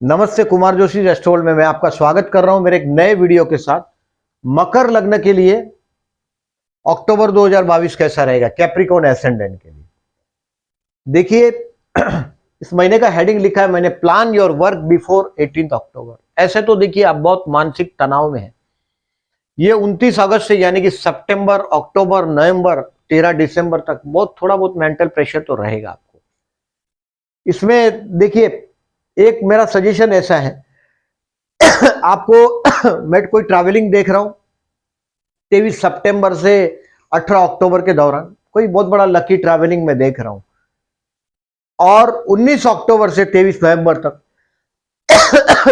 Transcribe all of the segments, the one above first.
नमस्ते, कुमार जोशी रेस्टोरेंट में मैं आपका स्वागत कर रहा हूं मेरे एक नए वीडियो के साथ। मकर लग्न के लिए अक्टूबर 2022 कैसा रहेगा कैप्रिकॉर्न एसेंडेंट के लिए। देखिए इस महीने का हेडिंग लिखा है मैंने, प्लान योर वर्क बिफोर 18 अक्टूबर। ऐसे तो देखिए आप बहुत मानसिक तनाव में है। ये 29 अगस्त से यानी कि सितंबर, अक्टूबर, नवंबर, 13 दिसंबर तक बहुत थोड़ा बहुत मेंटल प्रेशर तो रहेगा आपको। इसमें देखिए एक मेरा सजेशन ऐसा है आपको मैं कोई ट्रैवलिंग देख रहा हूं 23 सितंबर से 18 अक्टूबर के दौरान कोई बहुत बड़ा लकी ट्रैवलिंग में देख रहा हूं, और 19 अक्टूबर से 23 नवंबर तक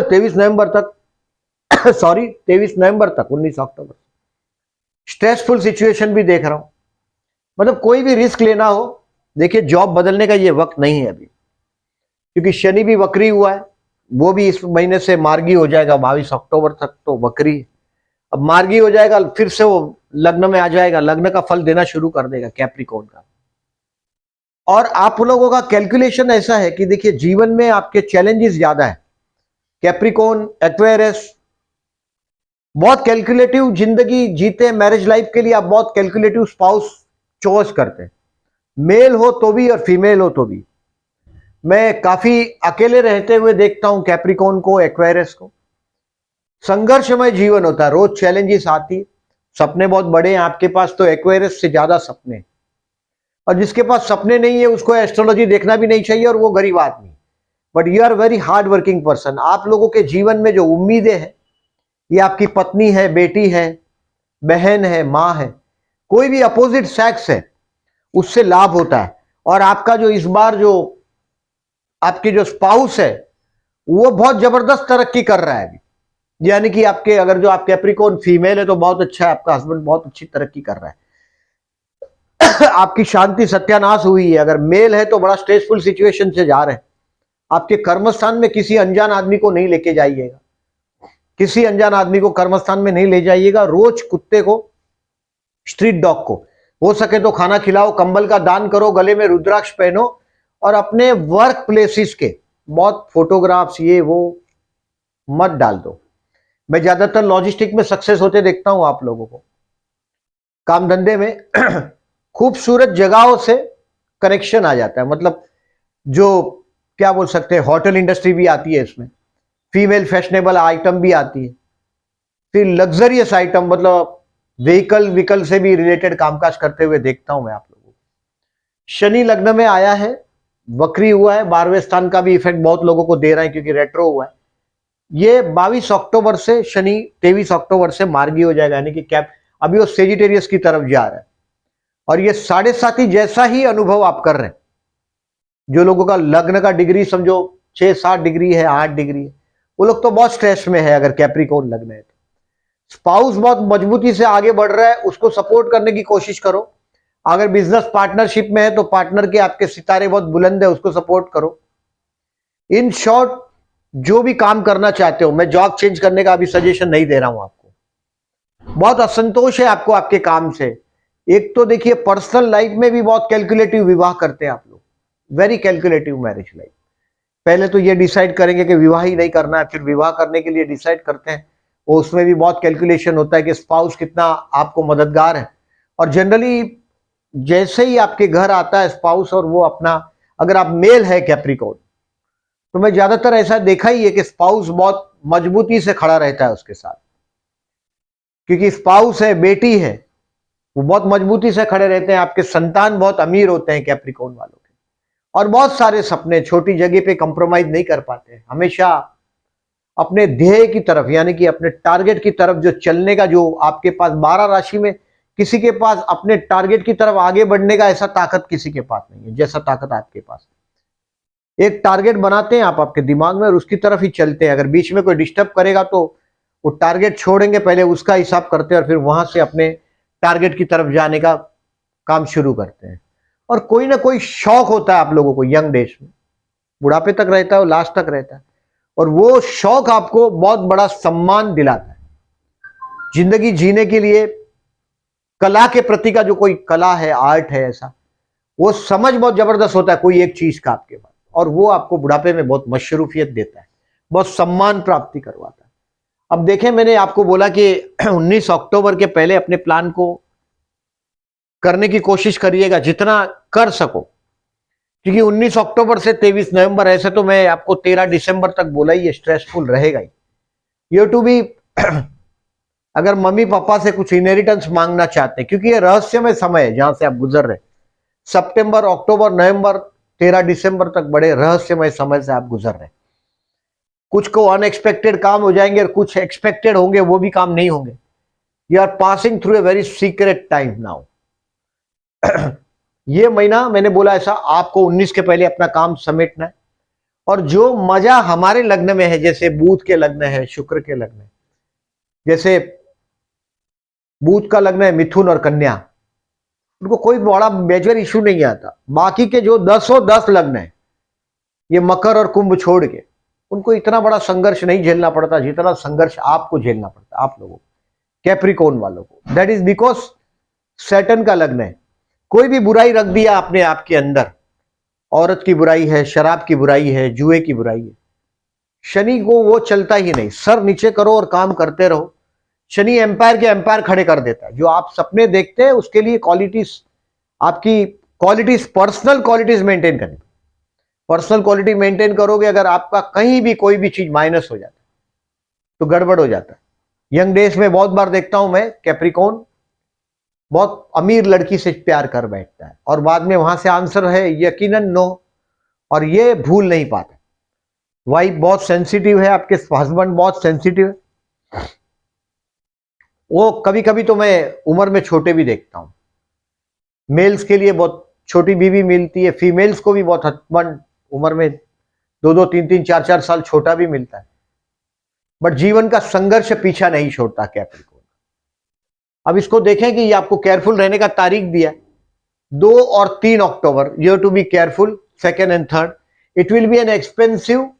23 नवंबर तक सॉरी 23 नवंबर तक 19 अक्टूबर स्ट्रेसफुल सिचुएशन भी देख रहा हूं। मतलब कोई भी रिस्क लेना हो, देखिए जॉब बदलने का ये वक्त नहीं है अभी, क्योंकि शनि भी वक्री हुआ है। वो भी इस महीने से मार्गी हो जाएगा 22 अक्टूबर तक, तो वक्री अब मार्गी हो जाएगा, फिर से वो लग्न में आ जाएगा, लग्न का फल देना शुरू कर देगा कैप्रिकॉर्न का। और आप लोगों का कैलकुलेशन ऐसा है कि देखिए जीवन में आपके चैलेंजेस ज्यादा है। कैप्रिकॉर्न, एक्वेरियस बहुत कैलकुलेटिव जिंदगी जीते, मैरिज लाइफ के लिए आप बहुत कैलकुलेटिव स्पाउस चॉइस करते हैं, मेल हो तो भी और फीमेल हो तो भी। मैं काफी अकेले रहते हुए देखता हूं कैप्रिकॉर्न को, एक्वेरियस को। संघर्षमय जीवन होता है, रोज चैलेंजेस आती, सपने बहुत बड़े हैं आपके पास, तो एक्वेरियस से ज्यादा सपने। और जिसके पास सपने नहीं है उसको एस्ट्रोलॉजी देखना भी नहीं चाहिए, और वो गरीब आदमी। But you are very hard working person. आप लोगों के जीवन में जो उम्मीदें हैं, ये आपकी पत्नी है, बेटी है, बहन है, माँ है, कोई भी अपोजिट सेक्स है, उससे लाभ होता है। और आपका जो इस बार जो आपकी जो स्पाउस है वो बहुत जबरदस्त तरक्की कर रहा है अभी। यानी कि आपके अगर जो आप कैप्रिकॉर्न फीमेल है तो बहुत अच्छा है, आपका हस्बैंड बहुत अच्छी तरक्की कर रहा है आपकी शांति सत्यानाश हुई है। अगर मेल है तो बड़ा स्ट्रेसफुल सिचुएशन से जा रहे हैं। आपके कर्मस्थान में किसी अनजान आदमी को नहीं लेके जाइएगा, किसी अनजान आदमी को कर्मस्थान में नहीं ले जाइएगा। रोज कुत्ते को, स्ट्रीट डॉग को हो सके तो खाना खिलाओ, कंबल का दान करो, गले में रुद्राक्ष पहनो, और अपने वर्क प्लेसेस के बहुत फोटोग्राफ्स ये वो मत डाल दो। मैं ज्यादातर लॉजिस्टिक में सक्सेस होते देखता हूं आप लोगों को, काम धंधे में खूबसूरत जगहों से कनेक्शन आ जाता है। मतलब जो क्या बोल सकते हैं, होटल इंडस्ट्री भी आती है इसमें, फीमेल फैशनेबल आइटम भी आती है, फिर लग्जरियस आइटम, मतलब व्हीकल से भी रिलेटेड कामकाज करते हुए देखता हूं मैं आप लोगों को। शनि लग्न में आया है, वक्री हुआ है, 12वें स्थान का भी इफेक्ट बहुत लोगों को दे रहा है क्योंकि रेट्रो हुआ है। ये 22 अक्टूबर से शनि 23 अक्टूबर से मार्गी हो जाएगा, यानी कि कैप अभी वो सेजिटेरियस की तरफ जा रहा है। और ये 7.5 जैसा ही अनुभव आप कर रहे हैं। जो लोगों का लग्न का डिग्री समझो 6-7 डिग्री है, 8 डिग्री है, वो लोग तो बहुत स्ट्रेस में है अगर कैप्रिकॉर्न लग्न है तो। स्पाउस बहुत मजबूती से आगे बढ़ रहा है, उसको सपोर्ट करने की कोशिश करो। अगर बिजनेस पार्टनरशिप में है तो पार्टनर के आपके सितारे बहुत बुलंद है, उसको सपोर्ट करो। इन शॉर्ट, जो भी काम करना चाहते हो, मैं जॉब चेंज करने का अभी सजेशन नहीं दे रहा हूं आपको। बहुत असंतोष है आपको आपके काम से। एक तो देखिए पर्सनल लाइफ में भी बहुत कैलकुलेटिव विवाह करते हैं आप लोग, वेरी कैलकुलेटिव मैरिज लाइफ। पहले तो ये डिसाइड करेंगे कि विवाह ही नहीं करना है, फिर विवाह करने के लिए डिसाइड करते हैं, और उसमें भी बहुत कैलकुलेशन होता है कि स्पाउस कितना आपको मददगार है। और जनरली जैसे ही आपके घर आता है स्पाउस, और वो अपना, अगर आप मेल है कैप्रिकॉर्न, तो मैं ज्यादातर ऐसा देखा ही है कि स्पाउस बहुत मजबूती से खड़ा रहता है उसके साथ, क्योंकि स्पाउस है, बेटी है, वो बहुत मजबूती से खड़े रहते हैं। आपके संतान बहुत अमीर होते हैं कैप्रिकॉर्न वालों के, और बहुत सारे सपने, छोटी जगह पे कंप्रोमाइज नहीं कर पाते हैं, हमेशा अपने ध्येय की तरफ, यानी कि अपने टारगेट की तरफ जो चलने का, जो आपके पास 12 राशि में किसी के पास अपने टारगेट की तरफ आगे बढ़ने का ऐसा ताकत किसी के पास नहीं है जैसा ताकत आपके पास। एक टारगेट बनाते हैं आप आपके दिमाग में और उसकी तरफ ही चलते हैं। अगर बीच में कोई डिस्टर्ब करेगा तो वो टारगेट छोड़ेंगे, पहले उसका हिसाब करते हैं और फिर वहां से अपने टारगेट की तरफ जाने का काम शुरू करते हैं। और कोई ना कोई शौक होता है आप लोगों को यंग डेज में, बुढ़ापे तक रहता है और लास्ट तक रहता है, और वो शौक आपको बहुत बड़ा सम्मान दिलाता है। जिंदगी जीने के लिए कला के प्रति का जो कोई कला है, आर्ट है, ऐसा वो समझ बहुत जबरदस्त होता है कोई एक चीज का आपके पास, और वो आपको बुढ़ापे में बहुत मशरूफियत देता है। बहुत सम्मान प्राप्ति करवाता है। अब देखें, मैंने आपको बोला कि 19 अक्टूबर के पहले अपने प्लान को करने की कोशिश करिएगा जितना कर सको, क्योंकि 19 अक्टूबर से 23 नवंबर, ऐसे तो मैं आपको 13 दिसंबर तक बोला ही, ये स्ट्रेसफुल रहेगा ही। यू टू बी अगर मम्मी पापा से कुछ इनहेरिटेंस मांगना चाहते हैं, क्योंकि ये रहस्यमय समय है जहां से आप गुजर रहे, सितंबर, अक्टूबर, नवंबर, 13 दिसंबर तक बड़े रहस्यमय समय से आप गुजर रहे। कुछ को अनएक्सपेक्टेड काम हो जाएंगे और कुछ एक्सपेक्टेड होंगे, वो भी काम नहीं होंगे। You are passing through a very secret time now. ये महीना मैंने बोला ऐसा, आपको 19 के पहले अपना काम समेटना है। और जो मजा हमारे लग्न में है, जैसे बुध के लग्न है, शुक्र के लग्न है, जैसे बुध का लग्न है मिथुन और कन्या, उनको कोई बड़ा मेजर इशू नहीं आता। बाकी के जो 10 लग्न है, ये मकर और कुंभ छोड़ के, उनको इतना बड़ा संघर्ष नहीं झेलना पड़ता जितना संघर्ष आपको झेलना पड़ता, आप लोगों को, कैप्रिकॉर्न वालों को। दैट इज बिकॉज सैटर्न का लग्न है। कोई भी बुराई रख दिया आपने आपके अंदर, औरत की बुराई है, शराब की बुराई है, जुए की बुराई है, शनि को वो चलता ही नहीं। सर नीचे करो और काम करते रहो। शनि एम्पायर के एम्पायर खड़े कर देता है। जो आप सपने देखते हैं उसके लिए क्वालिटीज, आपकी क्वालिटीज, पर्सनल क्वालिटीज मेंटेन करनी। पर्सनल क्वालिटी मेंटेन करोगे, अगर आपका कहीं भी कोई भी चीज माइनस हो जाता है तो गड़बड़ हो जाता है। यंग डेज में बहुत बार देखता हूं मैं, कैप्रिकॉर्न बहुत अमीर लड़की से प्यार कर बैठता है और बाद में वहां से आंसर है यकीनन नो, और ये भूल नहीं पाता। वाइफ बहुत सेंसिटिव है, आपके हस्बैंड बहुत सेंसिटिव है। वो कभी कभी तो मैं उम्र में छोटे भी देखता हूं। मेल्स के लिए बहुत छोटी बीवी मिलती है, फीमेल्स को भी बहुत हस्बैंड उम्र में 2-2, 3-3, 4-4 साल छोटा भी मिलता है। बट जीवन का संघर्ष पीछा नहीं छोड़ता कैप्रिकॉर्न। अब इसको देखें कि ये आपको केयरफुल रहने का तारीख दिया है 2 और 3 अक्टूबर। You to be careful 2nd and 3rd। It will be an expensive.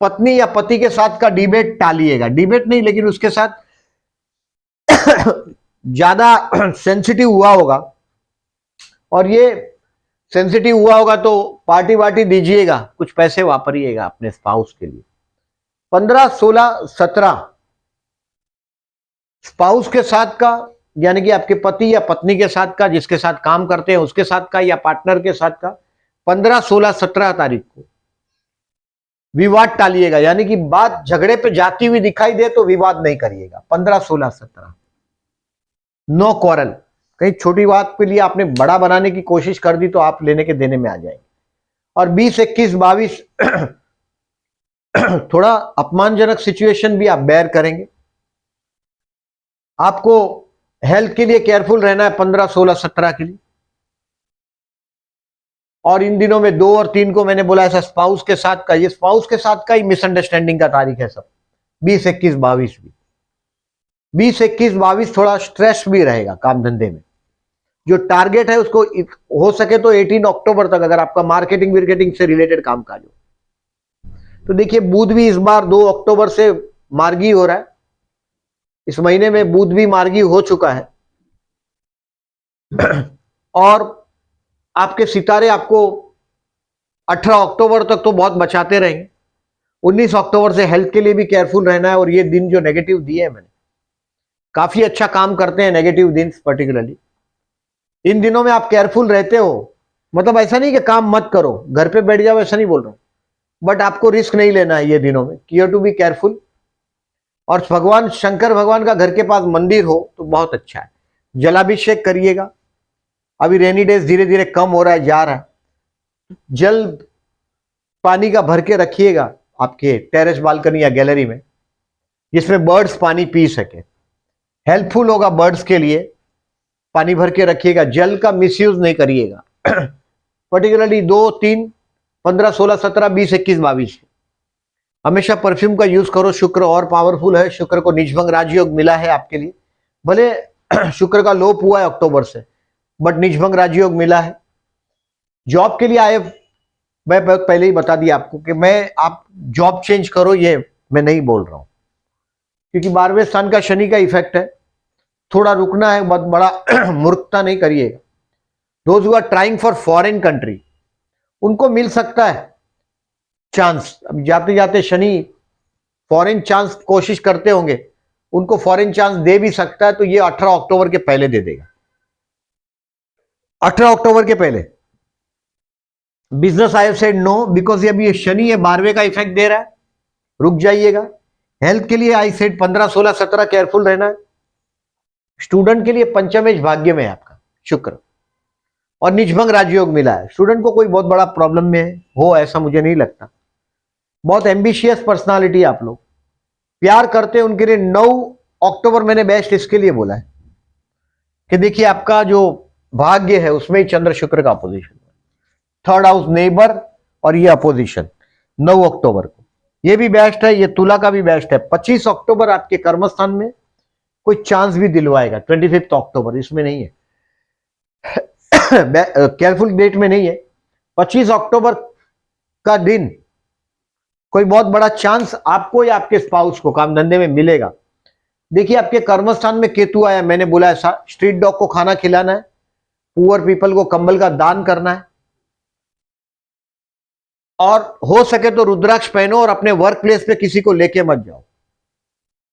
पत्नी या पति के साथ का डिबेट टालिएगा, डिबेट नहीं लेकिन उसके साथ ज्यादा सेंसिटिव हुआ होगा, और ये सेंसिटिव हुआ होगा तो पार्टी वार्टी दीजिएगा, कुछ पैसे वापरिएगा अपने स्पाउस के लिए। 15, 16, 17 स्पाउस के साथ का, यानी कि आपके पति या पत्नी के साथ का, जिसके साथ काम करते हैं उसके साथ का, या पार्टनर के साथ का 15, 16, 17 तारीख को विवाद टालिएगा। यानी कि बात झगड़े पे जाती हुई दिखाई दे तो विवाद नहीं करिएगा। 15, 16, 17 नो क्वारल। कहीं छोटी बात के लिए आपने बड़ा बनाने की कोशिश कर दी तो आप लेने के देने में आ जाएंगे। और 20, 21, 22 थोड़ा अपमानजनक सिचुएशन भी आप बेयर करेंगे। आपको हेल्थ के लिए केयरफुल रहना है 15, 16, 17 के लिए। और इन दिनों में 2 और 3 को मैंने बोला ऐसा स्पाउस के साथ का, ये स्पाउस के साथ का ही मिसअंडरस्टैंडिंग का तारीख है सब। 20, 21, 22 भी, 20, 21, 22 थोड़ा स्ट्रेस भी रहेगा काम धंधे में। जो टारगेट है उसको हो सके तो 18 अक्टूबर तक, अगर आपका मार्केटिंग विर्केटिंग से रिलेटेड काम काज हो। तो देखिए बुध भी इस बार 2 अक्टूबर से मार्गी हो रहा है। इस महीने में बुध भी मार्गी हो चुका है। और आपके सितारे आपको 18 अक्टूबर तक तो बहुत बचाते रहेंगे। 19 अक्टूबर से हेल्थ के लिए भी केयरफुल रहना है। और ये दिन जो नेगेटिव दिए हैं मैंने, काफी अच्छा काम करते हैं नेगेटिव दिन पर्टिकुलरली। इन दिनों में आप केयरफुल रहते हो, मतलब ऐसा नहीं कि काम मत करो, घर पे बैठ जाओ, ऐसा नहीं बोल रहा हूं, बट आपको रिस्क नहीं लेना है ये दिनों में। You to be careful. और भगवान शंकर भगवान का घर के पास मंदिर हो तो बहुत अच्छा है। जलाभिषेक करिएगा। अभी रेनी डेज धीरे धीरे कम हो रहा है, जा रहा है। जल पानी का भर के रखिएगा आपके टेरेस, बालकनी या गैलरी में, जिसमें बर्ड्स पानी पी सके। हेल्पफुल होगा बर्ड्स के लिए। पानी भर के रखिएगा, जल का मिसयूज नहीं करिएगा। पर्टिकुलरली 2, 3, 15, 16, 17, 20, 21, 22 हमेशा परफ्यूम का यूज करो। शुक्र और पावरफुल है। शुक्र को निजभंग राजयोग मिला है आपके लिए। भले शुक्र का लोप हुआ है अक्टूबर से, बट निजभंग राजयोग मिला है। जॉब के लिए आए, मैं पहले ही बता दिया आपको कि आप जॉब चेंज करो, ये मैं नहीं बोल रहा हूं, क्योंकि 12वें स्थान का शनि का इफेक्ट है। थोड़ा रुकना है, बहुत बड़ा मूर्खता नहीं करिएगा। Those who are trying for foreign country, उनको मिल सकता है चांस। अब जाते जाते शनि फॉरेन चांस कोशिश करते होंगे, उनको फॉरेन चांस दे भी सकता है, तो ये 18 अक्टूबर के पहले दे देगा। 18 अक्टूबर के पहले। Business I have said no, because अभी ये शनि है, 12वें का इफेक्ट दे रहा है, रुक जाइएगा। हेल्थ के लिए आई सेड 15, 16, 17 केयरफुल रहना है। स्टूडेंट के लिए पंचमेश भाग्य में है आपका शुक्र, और निजभंग राजयोग मिला है। स्टूडेंट को कोई बहुत बड़ा प्रॉब्लम में हो ऐसा मुझे नहीं लगता। बहुत एम्बिशियस पर्सनालिटी आप लोग, प्यार करते हैं उनके लिए 9 अक्टूबर मैंने बेस्ट इसके लिए बोला है कि देखिए आपका जो भाग्य है उसमें ही चंद्र शुक्र का अपोजिशन, थर्ड हाउस नेबर, और ये अपोजिशन 9 अक्टूबर को, ये भी बेस्ट है। ये तुला का भी बेस्ट है। 25 अक्टूबर आपके कर्मस्थान में कोई चांस भी दिलवाएगा। 25 अक्टूबर इसमें नहीं है, केयरफुल डेट में नहीं है। 25 अक्टूबर का दिन कोई बहुत बड़ा चांस आपको या आपके स्पाउस को काम धंधे में मिलेगा। देखिए आपके कर्मस्थान में केतु आया, मैंने बोला है स्ट्रीट डॉग को खाना खिलाना है, पुअर पीपल को कंबल का दान करना है, और हो सके तो रुद्राक्ष पहनो और अपने वर्क प्लेस पे किसी को लेके मत जाओ।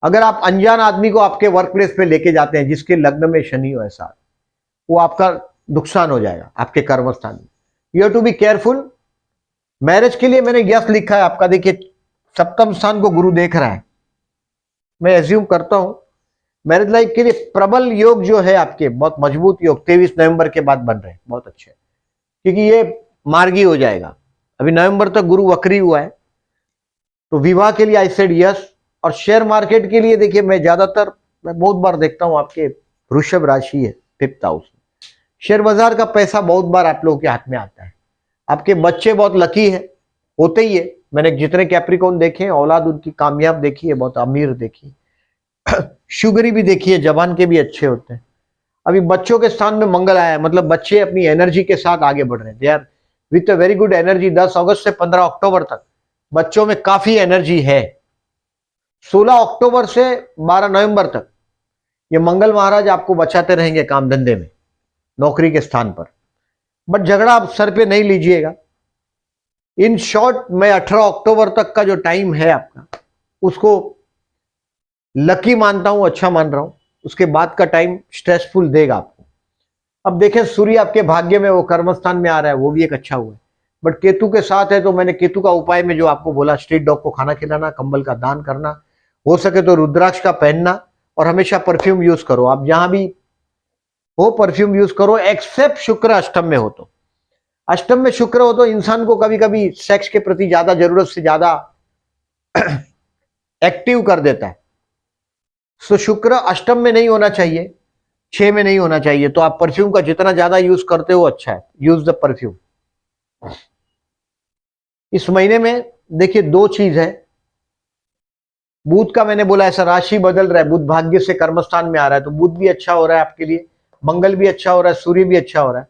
अगर आप अनजान आदमी को आपके वर्क प्लेस पे लेके जाते हैं जिसके लग्न में शनि हो ऐसा, वो आपका नुकसान हो जाएगा आपके कर्मस्थान में। You have to be careful. Marriage के लिए मैंने यस लिखा है आपका, देखिए सप्तम स्थान को गुरु देख रहा है, मैं एज्यूम करता हूं मैरिज लाइफ के लिए प्रबल योग जो है आपके, बहुत मजबूत योग 23 नवंबर के बाद बन रहे हैं, बहुत अच्छे, क्योंकि ये मार्गी हो जाएगा। अभी नवंबर तक गुरु वक्री हुआ है, तो विवाह के लिए आई सेड यस। और शेयर मार्केट के लिए देखिए मैं बहुत बार देखता हूं आपके वृषभ राशि है 5th हाउस, शेयर बाजार का पैसा बहुत बार आप लोगों के हाथ में आता है। आपके बच्चे बहुत लकी है, होते ही है। मैंने जितने कैप्रिकॉर्न देखे हैं, औलाद उनकी कामयाब देखी है, बहुत अमीर देखी है, शुगरी भी देखी है, जवान के भी अच्छे होते हैं। अभी बच्चों के स्थान में मंगल आया है, मतलब बच्चे अपनी एनर्जी के साथ आगे बढ़ रहे हैं, they are with a very good energy. 10 अगस्त से 15 अक्टूबर तक बच्चों में काफी एनर्जी है। 16 अक्टूबर से 12 नवंबर तक ये मंगल महाराज आपको बचाते रहेंगे काम धंधे में, नौकरी के स्थान पर, बट झगड़ा आप सर पे नहीं लीजिएगा। इन शॉर्ट मैं 18 अक्टूबर तक का जो टाइम है आपका, उसको लकी मानता हूं, अच्छा मान रहा हूं। उसके बाद का टाइम स्ट्रेसफुल देगा आपको। अब देखें सूर्य आपके भाग्य में, वो कर्मस्थान में आ रहा है, वो भी एक अच्छा हुआ है, बट केतु के साथ है। तो मैंने केतु का उपाय में जो आपको बोला, स्ट्रीट डॉग को खाना खिलाना, कंबल का दान करना, हो सके तो रुद्राक्ष का पहनना, और हमेशा परफ्यूम यूज करो। आप जहां भी हो परफ्यूम यूज करो, एक्सेप्ट शुक्र अष्टम में हो तो। अष्टम में शुक्र हो तो इंसान को कभी कभी सेक्स के प्रति ज्यादा जरूरत से ज्यादा एक्टिव कर देता है। सो शुक्र अष्टम में नहीं होना चाहिए, 6 में नहीं होना चाहिए। तो आप परफ्यूम का जितना ज्यादा यूज करते हो अच्छा है, यूज द परफ्यूम। इस महीने में देखिए 2 चीज है। बुध का मैंने बोला ऐसा राशि बदल रहा है, बुध भाग्य से कर्मस्थान में आ रहा है, तो बुध भी अच्छा हो रहा है आपके लिए, मंगल भी अच्छा हो रहा है, सूर्य भी अच्छा हो रहा है।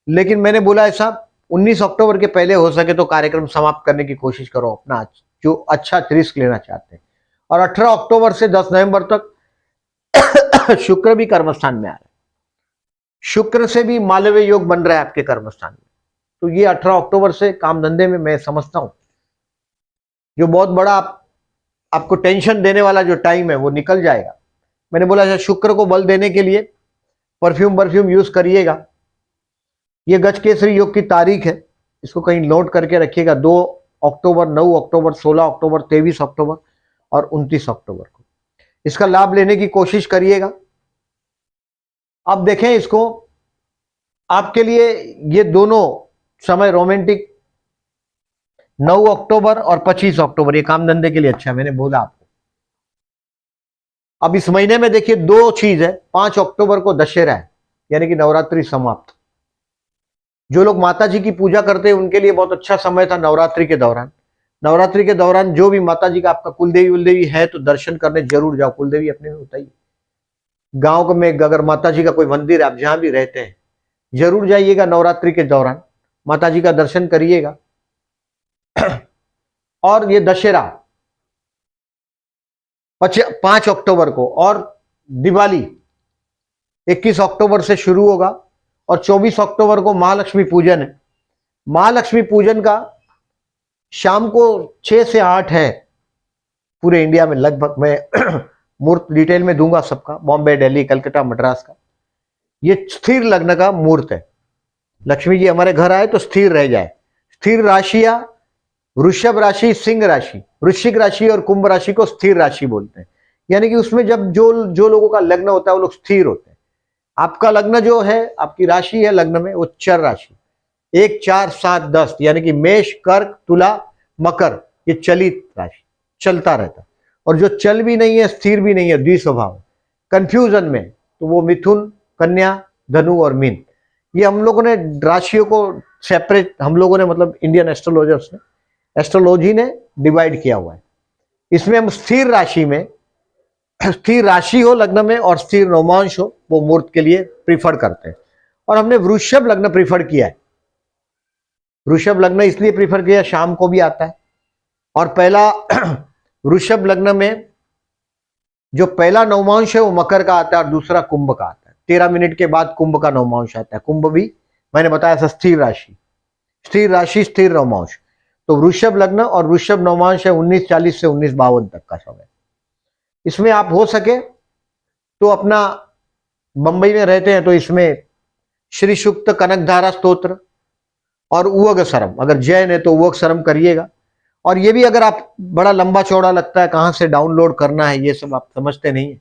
लेकिन मैंने बोला ऐसा 19 अक्टूबर के पहले हो सके तो कार्यक्रम समाप्त करने की कोशिश करो, अपना जो अच्छा रिस्क लेना चाहते हैं। और 18 अक्टूबर से 10 नवंबर तक शुक्र भी कर्मस्थान में आ रहा है, शुक्र से भी मालव्य योग बन रहा है आपके कर्मस्थान में। तो ये 18 अक्टूबर से काम धंधे में मैं समझता हूं जो बहुत बड़ा आपको टेंशन देने वाला जो टाइम है वो निकल जाएगा। मैंने बोला शुक्र को बल देने के लिए परफ्यूम यूज करिएगा। ये गज केसरी योग की तारीख है, इसको कहीं नोट करके रखिएगा। 2 अक्टूबर, 9 अक्टूबर, 16 अक्टूबर, 23 अक्टूबर और 29 अक्टूबर को इसका लाभ लेने की कोशिश करिएगा। अब देखें इसको, आपके लिए ये दोनों समय रोमांटिक 9 अक्टूबर और 25 अक्टूबर ये काम धंधे के लिए अच्छा है, मैंने बोला आपको। अब इस महीने में देखिए 2 चीज है। 5 अक्टूबर को दशहरा है, यानी कि नवरात्रि समाप्त। जो लोग माता जी की पूजा करते हैं उनके लिए बहुत अच्छा समय था नवरात्रि के दौरान। नवरात्रि के दौरान जो भी माता जी का आपका कुलदेवी उलदेवी है तो दर्शन करने जरूर जाओ। कुलदेवी अपने में होता ही, गांव में अगर माता जी का कोई मंदिर आप जहां भी रहते हैं जरूर जाइएगा, नवरात्रि के दौरान माता जी का दर्शन करिएगा। और ये दशहरा 5 अक्टूबर को, और दिवाली 21 अक्टूबर से शुरू होगा, और 24 अक्टूबर को महालक्ष्मी पूजन है। महालक्ष्मी पूजन का शाम को 6 से 8 है, पूरे इंडिया में लगभग मैं मुहूर्त डिटेल में दूंगा सबका, बॉम्बे, दिल्ली, कलकत्ता, मद्रास का। ये स्थिर लग्न का मुहूर्त है। लक्ष्मी जी हमारे घर आए तो स्थिर रह जाए। स्थिर राशियां वृषभ राशि, सिंह राशि, वृश्चिक राशि और कुंभ राशि को स्थिर राशि बोलते हैं। यानी कि उसमें जब जो लोगों का लग्न होता है वो लोग स्थिर होते हैं। आपका लग्न जो है, आपकी राशि है लग्न में, वो चर राशि 1, 4, 7, 10, यानी कि मेष, कर्क, तुला, मकर, ये चलित राशि, चलता रहता है। और जो चल भी नहीं है, स्थिर भी नहीं है, द्विस्वभाव, कंफ्यूजन में, तो वो मिथुन, कन्या, धनु और मीन। ये हम लोगों ने राशियों को सेपरेट, हम लोगों ने मतलब इंडियन एस्ट्रोलॉजर्स ने, एस्ट्रोलॉजी ने डिवाइड किया हुआ है। इसमें हम स्थिर राशि में, स्थिर राशि हो लग्न में और स्थिर नवमांश हो, वो मुहूर्त के लिए प्रीफर करते हैं। और हमने वृषभ लग्न प्रीफर किया है। वृषभ लग्न इसलिए प्रीफर किया, शाम को भी आता है। और पहला वृषभ लग्न में जो पहला नवमांश है वो मकर का आता है और दूसरा कुंभ का आता है। 13 मिनट के बाद कुंभ का नवमांश आता है। कुंभ भी मैंने बताया था स्थिर राशि, स्थिर राशि, स्थिर नवमांश। तो वृषभ लग्न और वृषभ नवमांश है 1940 से 1952 तक का समय। इसमें आप हो सके तो अपना, बंबई में रहते हैं तो इसमें श्री सूक्त, कनकधारा स्तोत्र और उवग सरम, अगर जैन है तो उवग सरम करिएगा। और ये भी अगर आप, बड़ा लंबा चौड़ा लगता है, कहां से डाउनलोड करना है ये सब आप समझते नहीं है,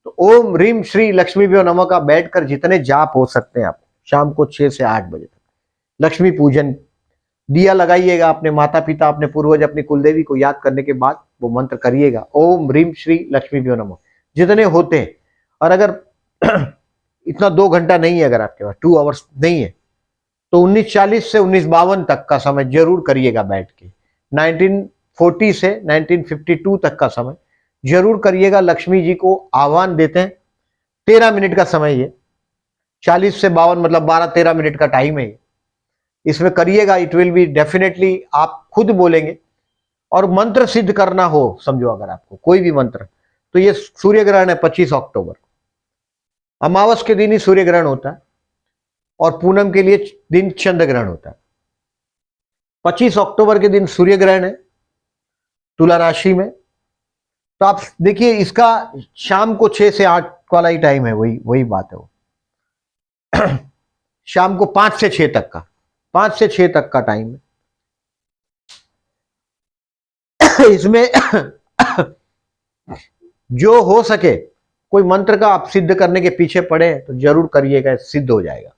तो ओम ह्रीम श्री लक्ष्मीभ्यो नमः का बैठकर जितने जाप हो सकते हैं आप, शाम को 6 से 8 बजे तक लक्ष्मी पूजन, दिया लगाइएगा, अपने माता पिता, अपने पूर्वज, अपनी कुलदेवी को याद करने के बाद वो मंत्र करिएगा, ओम ह्रीम श्री लक्ष्मीभ्यो नमः, जितने होते हैं। और अगर इतना 2 घंटा नहीं है, अगर आपके पास 2 आवर्स नहीं है, तो 1940 से 1952 तक का समय जरूर करिएगा बैठ के। 1940 से 1952 तक का समय जरूर करिएगा। लक्ष्मी जी को आह्वान देते हैं। 13 मिनट का समय, ये 40 से 52 मतलब 12-13 मिनट का टाइम है। इसमें करिएगा, इट विल बी डेफिनेटली, आप खुद बोलेंगे। और मंत्र सिद्ध करना हो, समझो अगर आपको कोई भी मंत्र, तो ये सूर्य ग्रहण है 25 अक्टूबर, अमावस के दिन ही सूर्य ग्रहण होता है और पूनम के लिए दिन चंद्र ग्रहण होता है। 25 अक्टूबर के दिन सूर्य ग्रहण है तुला राशि में। तो आप देखिए, इसका शाम को 6 से 8 वाला ही टाइम है, वही बात है वो। शाम को 5 से 6 तक का, 5 से 6 तक का टाइम है। इसमें जो हो सके कोई मंत्र का आप सिद्ध करने के पीछे पड़े तो जरूर करिएगा, सिद्ध हो जाएगा।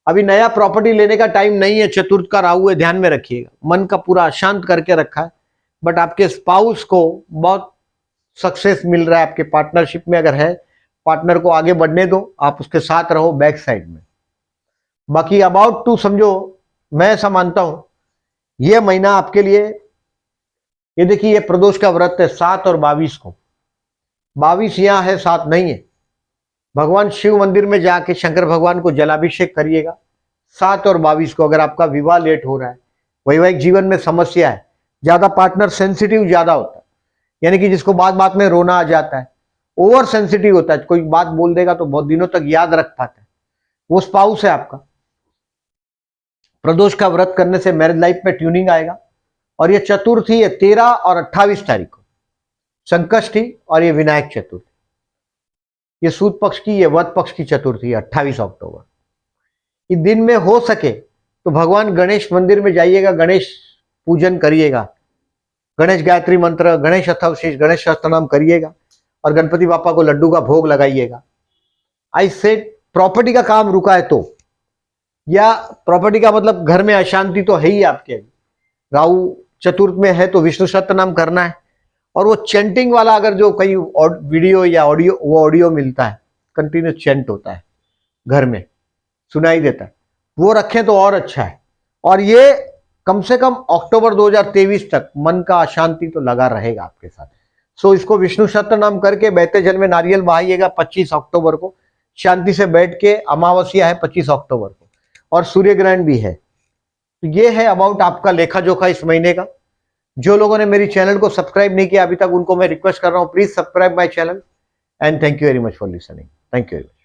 अभी नया प्रॉपर्टी लेने का टाइम नहीं है, चतुर्थ का राहु है, ध्यान में रखिएगा। मन का पूरा अशांत करके रखा है, बट आपके स्पाउस को बहुत सक्सेस मिल रहा है। आपके पार्टनरशिप में अगर है, पार्टनर को आगे बढ़ने दो, आप उसके साथ रहो बैक साइड में। बाकी अबाउट टू समझो, मैं ऐसा मानता हूं ये महीना आपके लिए, ये देखिए ये प्रदोष का व्रत है 7 और 22 को। 22 यहां है, 7 नहीं है। भगवान शिव मंदिर में जाके शंकर भगवान को जलाभिषेक करिएगा 7 और 22 को। अगर आपका विवाह लेट हो रहा है, वैवाहिक जीवन में समस्या है, ज्यादा पार्टनर सेंसिटिव ज्यादा होता है, यानी कि जिसको बात में रोना आ जाता है, ओवर सेंसिटिव होता है, कोई बात बोल देगा तो बहुत दिनों तक याद रख पाता है, वो स्पाउस है आपका। प्रदोष का व्रत करने से मैरिज लाइफ में ट्यूनिंग आएगा। और ये चतुर्थी है 13 और 28 तारीख को, संकष्टी और ये विनायक चतुर्थी, ये सूद पक्ष की, ये वध पक्ष की चतुर्थी है 28 अक्टूबर। इस दिन में हो सके तो भगवान गणेश मंदिर में जाइएगा, गणेश पूजन करिएगा, गणेश गायत्री मंत्र, गणेश अथर्वशीष, गणेश सहस्त्रनाम करिएगा और गणपति बापा को लड्डू का भोग लगाइएगा। आई सेड प्रॉपर्टी का काम रुका है तो, या प्रॉपर्टी का मतलब घर में अशांति तो है ही आपके, राहु चतुर्थ में है तो विष्णु सहस्त्रनाम करना है। और वो चैंटिंग वाला, अगर जो कहीं वीडियो या ऑडियो, वो ऑडियो मिलता है, कंटिन्यू चैंट होता है घर में, सुनाई देता है, वो रखें तो और अच्छा है। और ये कम से कम अक्टूबर 2023 तक मन का अशांति तो लगा रहेगा आपके साथ। सो इसको विष्णु सहस्त्रनाम करके बहते जल में नारियल बहाइएगा 25 अक्टूबर को, शांति से बैठ के। अमावस्या है 25 अक्टूबर को और सूर्य ग्रहण भी है। तो ये है अबाउट आपका लेखा जोखा इस महीने का। जो लोगों ने मेरी चैनल को सब्सक्राइब नहीं किया अभी तक, उनको मैं रिक्वेस्ट कर रहा हूं, please subscribe my channel and thank you very much for listening. Thank you very much.